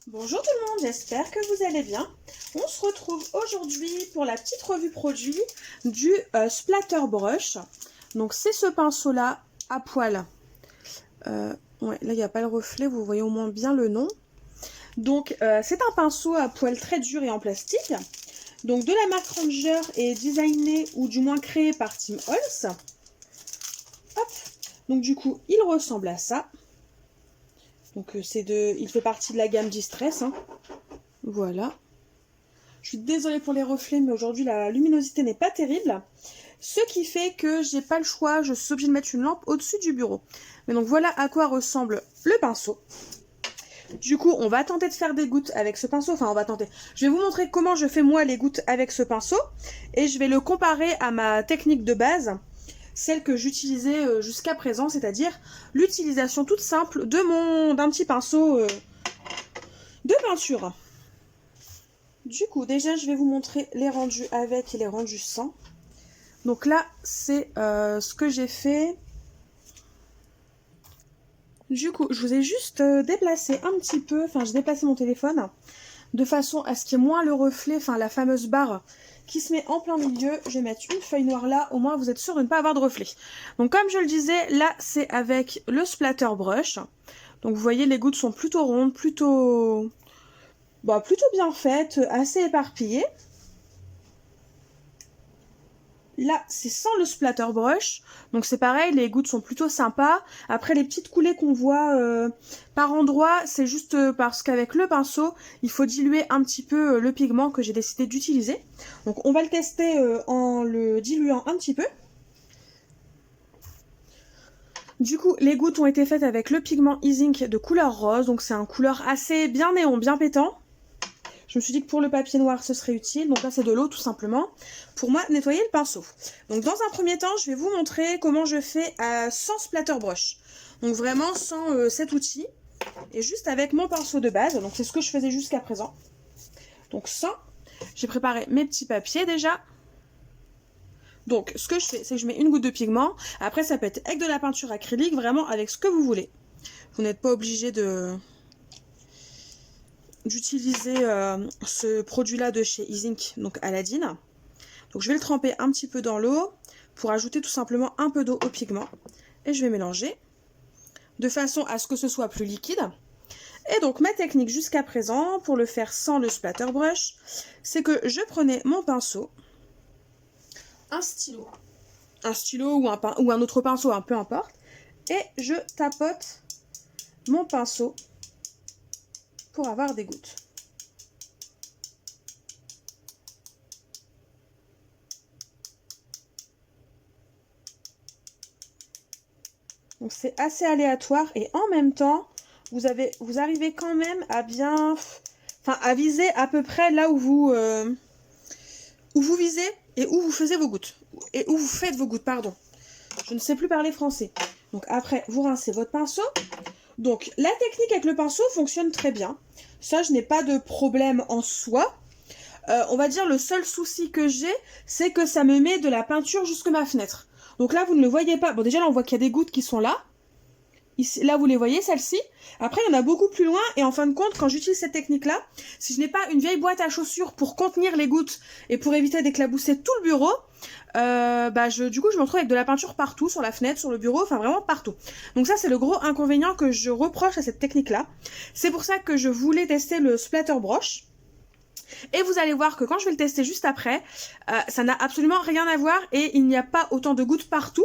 Bonjour tout le monde, j'espère que vous allez bien. On se retrouve aujourd'hui pour la petite revue produit du Splatter Brush. Donc c'est ce pinceau là à poil. Ouais, là il n'y a pas le reflet, vous voyez au moins bien le nom. Donc c'est un pinceau à poil très dur et en plastique. Donc de la marque Ranger et designé ou du moins créé par Tim Holtz. Hop. Donc du coup il ressemble à ça. Donc il fait partie de la gamme Distress. Hein. Voilà. Je suis désolée pour les reflets, mais aujourd'hui la luminosité n'est pas terrible. Ce qui fait que j'ai pas le choix, je suis obligée de mettre une lampe au-dessus du bureau. Mais donc voilà à quoi ressemble le pinceau. Du coup, on va tenter de faire des gouttes avec ce pinceau. Enfin, on va tenter. Je vais vous montrer comment je fais moi les gouttes avec ce pinceau. Et je vais le comparer à ma technique de base. Celle que j'utilisais jusqu'à présent, c'est-à-dire l'utilisation toute simple d'un petit pinceau de peinture. Du coup, déjà, je vais vous montrer les rendus avec et les rendus sans. Donc là, c'est ce que j'ai fait. Du coup, je vous ai juste déplacé un petit peu, enfin, j'ai déplacé mon téléphone de façon à ce qu'il y ait moins le reflet, enfin, la fameuse barre qui se met en plein milieu. Je vais mettre une feuille noire là, au moins vous êtes sûr de ne pas avoir de reflet. Donc comme je le disais, là c'est avec le Splatter Brush. Donc vous voyez, les gouttes sont plutôt rondes, plutôt bien faites, assez éparpillées. Là, c'est sans le Splatter Brush, donc c'est pareil, les gouttes sont plutôt sympas. Après, les petites coulées qu'on voit par endroit, c'est juste parce qu'avec le pinceau, il faut diluer un petit peu le pigment que j'ai décidé d'utiliser. Donc on va le tester en le diluant un petit peu. Du coup, les gouttes ont été faites avec le pigment Ease-Ink de couleur rose, donc c'est un couleur assez bien néon, bien pétant. Je me suis dit que pour le papier noir, ce serait utile. Donc là, c'est de l'eau, tout simplement, pour moi, nettoyer le pinceau. Donc dans un premier temps, je vais vous montrer comment je fais sans Splatter Brush. Donc vraiment sans cet outil. Et juste avec mon pinceau de base. Donc c'est ce que je faisais jusqu'à présent. Donc sans, j'ai préparé mes petits papiers déjà. Donc ce que je fais, c'est que je mets une goutte de pigment. Après, ça peut être avec de la peinture acrylique, vraiment avec ce que vous voulez. Vous n'êtes pas obligé d'utiliser ce produit là de chez Ease-Ink, donc Aladdin. Donc je vais le tremper un petit peu dans l'eau pour ajouter tout simplement un peu d'eau au pigment et je vais mélanger de façon à ce que ce soit plus liquide. Et donc ma technique jusqu'à présent pour le faire sans le Splatter Brush, c'est que je prenais mon pinceau, un stylo ou un autre pinceau, hein, peu importe, et je tapote mon pinceau pour avoir des gouttes. Donc c'est assez aléatoire et en même temps, vous arrivez quand même à bien, enfin à viser à peu près là où vous visez et où vous faisiez vos gouttes. Et où vous faites vos gouttes, pardon. Je ne sais plus parler français. Donc après, vous rincez votre pinceau. Donc la technique avec le pinceau fonctionne très bien. Ça, je n'ai pas de problème en soi. On va dire le seul souci que j'ai, c'est que ça me met de la peinture jusque ma fenêtre. Donc là, vous ne le voyez pas. Bon, déjà, là, on voit qu'il y a des gouttes qui sont là. Ici, là, vous les voyez, celles-ci. Après, il y en a beaucoup plus loin. Et en fin de compte, quand j'utilise cette technique-là, si je n'ai pas une vieille boîte à chaussures pour contenir les gouttes et pour éviter d'éclabousser tout le bureau, du coup, je me retrouve avec de la peinture partout, sur la fenêtre, sur le bureau, enfin vraiment partout. Donc ça, c'est le gros inconvénient que je reproche à cette technique-là. C'est pour ça que je voulais tester le Splatter Brush. Et vous allez voir que quand je vais le tester juste après, ça n'a absolument rien à voir et il n'y a pas autant de gouttes partout.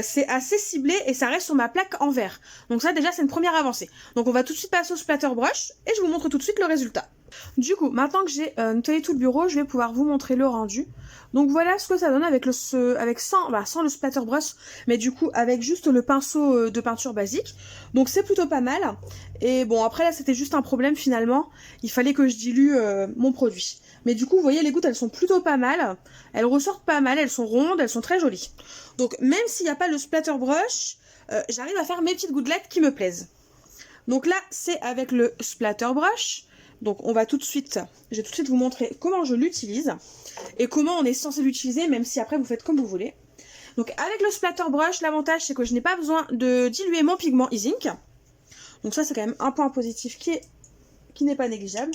C'est assez ciblé et ça reste sur ma plaque en verre. Donc ça déjà c'est une première avancée. Donc on va tout de suite passer au Splatter Brush et je vous montre tout de suite le résultat. Du coup, maintenant que j'ai nettoyé tout le bureau, je vais pouvoir vous montrer le rendu. Donc voilà ce que ça donne sans le Splatter Brush, mais du coup avec juste le pinceau de peinture basique. Donc c'est plutôt pas mal. Et bon, après là c'était juste un problème finalement. Il fallait que je dilue mon produit. Mais du coup, vous voyez, les gouttes elles sont plutôt pas mal. Elles ressortent pas mal, elles sont rondes, elles sont très jolies. Donc même s'il n'y a pas le Splatter Brush, j'arrive à faire mes petites gouttelettes qui me plaisent. Donc là, c'est avec le Splatter Brush. Donc je vais tout de suite vous montrer comment je l'utilise et comment on est censé l'utiliser, même si après vous faites comme vous voulez. Donc avec le Splatter Brush, l'avantage c'est que je n'ai pas besoin de diluer mon pigment Ease-Ink. Donc ça c'est quand même un point positif qui qui n'est pas négligeable.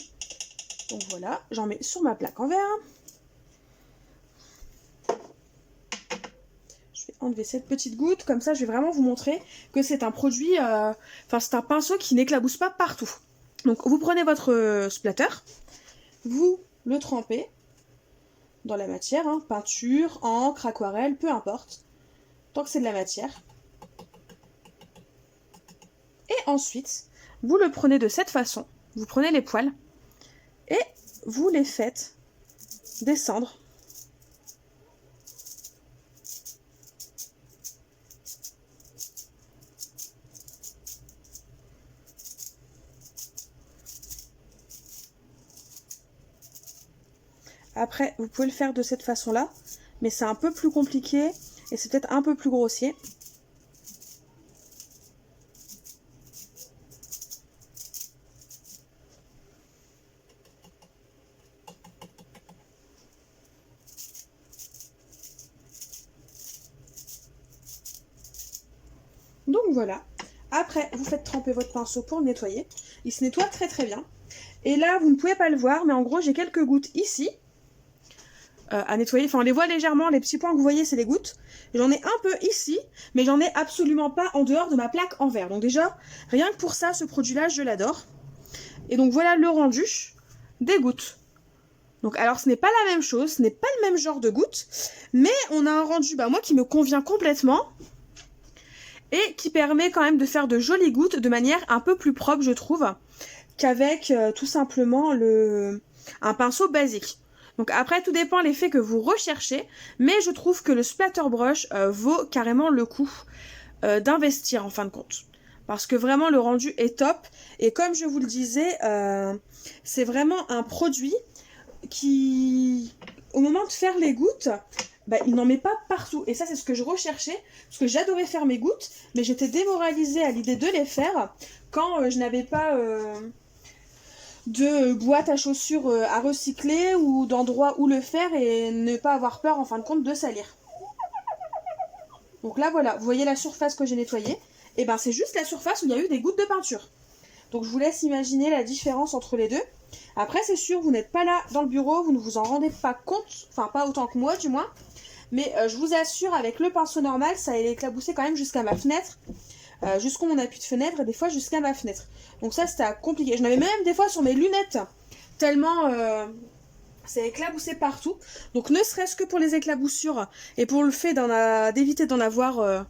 Donc voilà, j'en mets sur ma plaque en verre. Je vais enlever cette petite goutte, comme ça je vais vraiment vous montrer que c'est un produit, enfin c'est un pinceau qui n'éclabousse pas partout. Donc vous prenez votre splatter, vous le trempez dans la matière, hein, peinture, encre, aquarelle, peu importe, tant que c'est de la matière. Et ensuite, vous le prenez de cette façon, vous prenez les poils et vous les faites descendre . Après, vous pouvez le faire de cette façon-là, mais c'est un peu plus compliqué et c'est peut-être un peu plus grossier. Donc voilà. Après, vous faites tremper votre pinceau pour le nettoyer. Il se nettoie très très bien. Et là, vous ne pouvez pas le voir, mais en gros, j'ai quelques gouttes ici. À nettoyer, enfin on les voit légèrement, les petits points que vous voyez c'est les gouttes. J'en ai un peu ici, mais j'en ai absolument pas en dehors de ma plaque en verre. Donc déjà, rien que pour ça, ce produit-là, je l'adore. Et donc voilà le rendu des gouttes. Donc alors ce n'est pas la même chose, ce n'est pas le même genre de gouttes, mais on a un rendu, moi qui me convient complètement, et qui permet quand même de faire de jolies gouttes de manière un peu plus propre, je trouve, qu'avec tout simplement un pinceau basique. Donc après, tout dépend de l'effet que vous recherchez, mais je trouve que le splatter brush vaut carrément le coup d'investir en fin de compte. Parce que vraiment, le rendu est top. Et comme je vous le disais, c'est vraiment un produit qui, au moment de faire les gouttes, il n'en met pas partout. Et ça, c'est ce que je recherchais, parce que j'adorais faire mes gouttes, mais j'étais démoralisée à l'idée de les faire quand je n'avais pas... de boîte à chaussures à recycler ou d'endroits où le faire et ne pas avoir peur en fin de compte de salir. Donc là voilà, vous voyez la surface que j'ai nettoyée, et c'est juste la surface où il y a eu des gouttes de peinture. Donc je vous laisse imaginer la différence entre les deux. Après c'est sûr, vous n'êtes pas là dans le bureau, vous ne vous en rendez pas compte, enfin pas autant que moi du moins, mais je vous assure avec le pinceau normal, ça allait éclaboussé quand même jusqu'à ma fenêtre. Jusqu'à mon appui de fenêtre et des fois jusqu'à ma fenêtre. Donc ça c'était compliqué. Je n'avais même des fois sur mes lunettes tellement c'est éclaboussé partout. Donc ne serait-ce que pour les éclaboussures et pour le fait d'éviter d'en avoir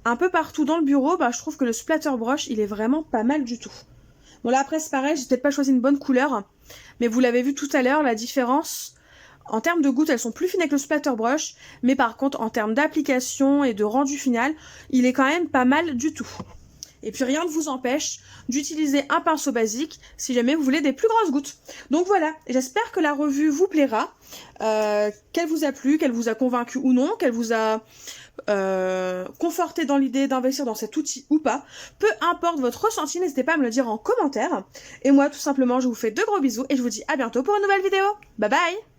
un peu partout dans le bureau, je trouve que le splatter brush il est vraiment pas mal du tout. Bon là après c'est pareil, j'ai peut-être pas choisi une bonne couleur, mais vous l'avez vu tout à l'heure, la différence en termes de gouttes, elles sont plus fines avec le splatter brush, mais par contre, en termes d'application et de rendu final, il est quand même pas mal du tout. Et puis rien ne vous empêche d'utiliser un pinceau basique si jamais vous voulez des plus grosses gouttes. Donc voilà, j'espère que la revue vous plaira, qu'elle vous a plu, qu'elle vous a convaincu ou non, qu'elle vous a conforté dans l'idée d'investir dans cet outil ou pas. Peu importe votre ressenti, n'hésitez pas à me le dire en commentaire. Et moi, tout simplement, je vous fais de gros bisous et je vous dis à bientôt pour une nouvelle vidéo. Bye bye!